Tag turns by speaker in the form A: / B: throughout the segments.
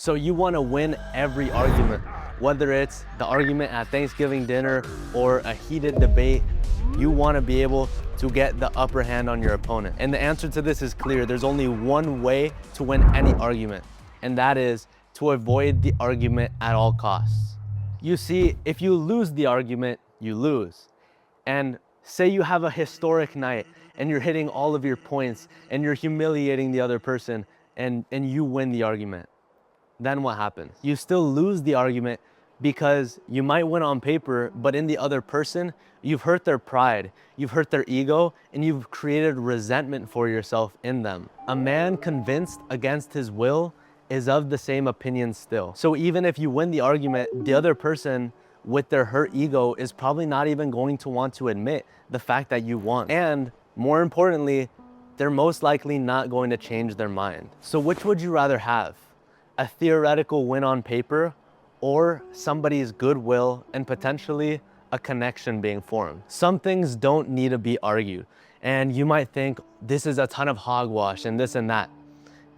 A: So you want to win every argument, whether it's the argument at Thanksgiving dinner or a heated debate. You want to be able to get the upper hand on your opponent. And the answer to this is clear. There's only one way to win any argument, and that is to avoid the argument at all costs. You see, if you lose the argument, you lose. And say you have a historic night and you're hitting all of your points and you're humiliating the other person and you win the argument. Then what happens? You still lose the argument because you might win on paper, but in the other person, you've hurt their pride, you've hurt their ego, and you've created resentment for yourself in them. A man convinced against his will is of the same opinion still. So even if you win the argument, the other person with their hurt ego is probably not even going to want to admit the fact that you won. And more importantly, they're most likely not going to change their mind. So which would you rather have? A theoretical win on paper, or somebody's goodwill and potentially a connection being formed? Some things don't need to be argued. And you might think this is a ton of hogwash and this and that.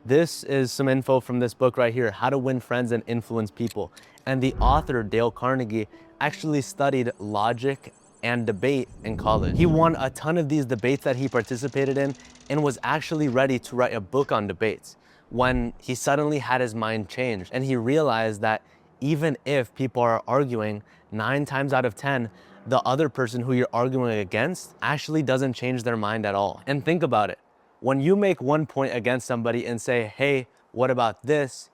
A: This is some info from this book right here, How to Win Friends and Influence People. And the author, Dale Carnegie, actually studied logic and debate in college. He won a ton of these debates that he participated in and was actually ready to write a book on debates when he suddenly had his mind changed and he realized that even if people are arguing 9 times out of 10, the other person who you're arguing against actually doesn't change their mind at all. And think about it. When you make one point against somebody and say, hey, what about this?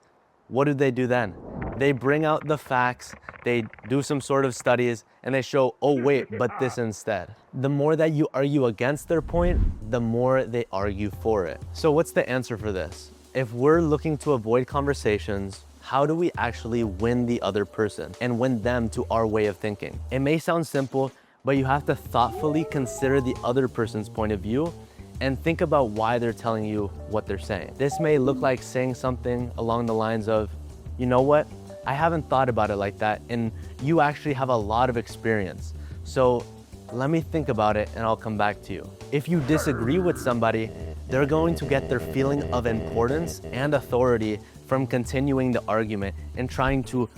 A: What do then? They bring out the facts, they do some sort of studies, and they show, oh wait, but this instead. The more that you argue against their point, the more they argue for it. So what's the answer for this? If we're looking to avoid conversations, how do we actually win the other person and win them to our way of thinking? It may sound simple, but you have to thoughtfully consider the other person's point of view and think about why they're telling you what they're saying. This may look like saying something along the lines of, you know what? I haven't thought about it like that, and you actually have a lot of experience. So let me think about it and I'll come back to you. If you disagree with somebody, they're going to get their feeling of importance and authority from continuing the argument and trying to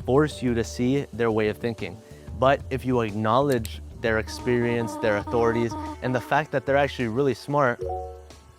A: force you to see their way of thinking. But if you acknowledge their experience, their authorities, and the fact that they're actually really smart,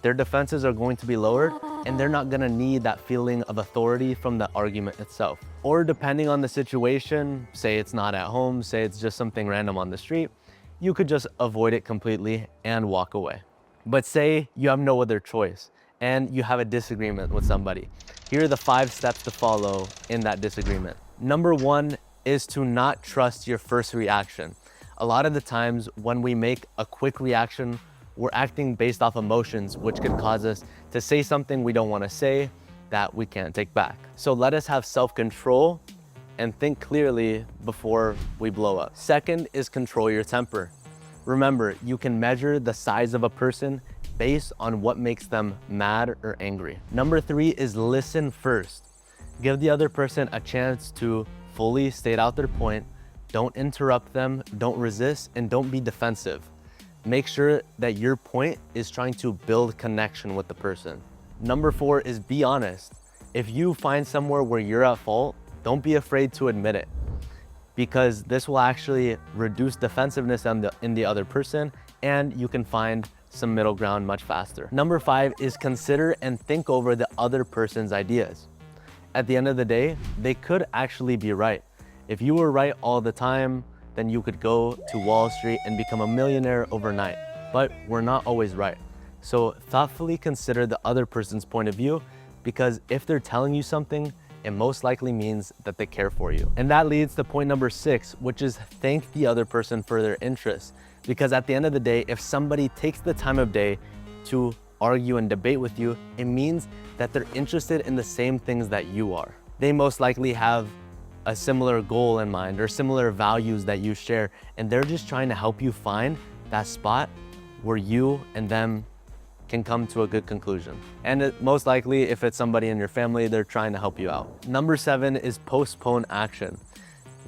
A: their defenses are going to be lowered and they're not gonna need that feeling of authority from the argument itself. Or depending on the situation, say it's not at home, say it's just something random on the street, you could just avoid it completely and walk away. But say you have no other choice and you have a disagreement with somebody. Here are the 5 steps to follow in that disagreement. Number 1 is to not trust your first reaction. A lot of the times when we make a quick reaction, we're acting based off emotions, which could cause us to say something we don't want to say that we can't take back. So let us have self-control and think clearly before we blow up. Second is control your temper. Remember, you can measure the size of a person based on what makes them mad or angry. Number 3 is listen first. Give the other person a chance to fully state out their point. Don't interrupt them, don't resist, and don't be defensive. Make sure that your point is trying to build connection with the person. Number 4 is be honest. If you find somewhere where you're at fault, don't be afraid to admit it, because this will actually reduce defensiveness in the other person, and you can find some middle ground much faster. Number 5 is consider and think over the other person's ideas. At the end of the day, they could actually be right. If you were right all the time, then you could go to Wall Street and become a millionaire overnight. But we're not always right. So thoughtfully consider the other person's point of view, because if they're telling you something, it most likely means that they care for you. And that leads to point number 6, which is thank the other person for their interest. Because at the end of the day, if somebody takes the time of day to argue and debate with you, it means that they're interested in the same things that you are. They most likely have a similar goal in mind or similar values that you share, and they're just trying to help you find that spot where you and them can come to a good conclusion. And most likely, if it's somebody in your family, they're trying to help you out. Number 7 is postpone action.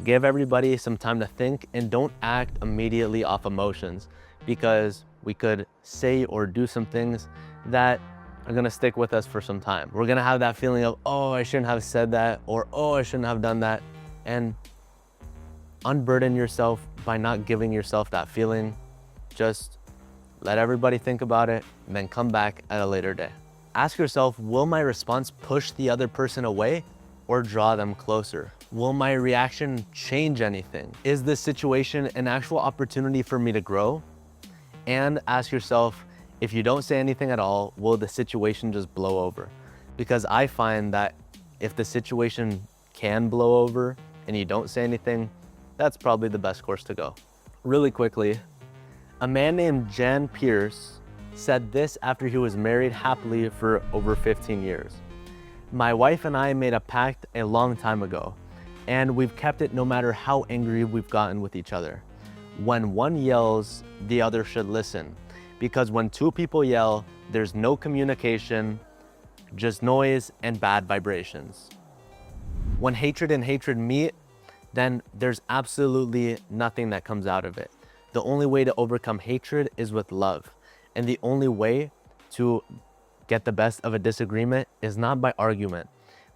A: Give everybody some time to think and don't act immediately off emotions, because we could say or do some things that are gonna stick with us for some time. We're gonna have that feeling of, oh, I shouldn't have said that, or oh, I shouldn't have done that. And unburden yourself by not giving yourself that feeling. Just let everybody think about it, and then come back at a later day. Ask yourself, will my response push the other person away or draw them closer? Will my reaction change anything? Is this situation an actual opportunity for me to grow? And ask yourself, if you don't say anything at all, will the situation just blow over? Because I find that if the situation can blow over and you don't say anything, that's probably the best course to go. Really quickly, a man named Jan Pierce said this after he was married happily for over 15 years. My wife and I made a pact a long time ago, and we've kept it no matter how angry we've gotten with each other. When one yells, the other should listen. Because when two people yell, there's no communication, just noise and bad vibrations. When hatred and hatred meet, then there's absolutely nothing that comes out of it. The only way to overcome hatred is with love. And the only way to get the best of a disagreement is not by argument,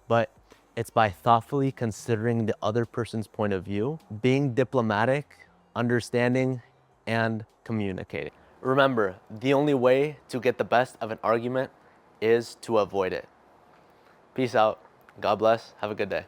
A: but it's by thoughtfully considering the other person's point of view, being diplomatic, understanding, and communicating. Remember, the only way to get the best of an argument is to avoid it. Peace out. God bless. Have a good day.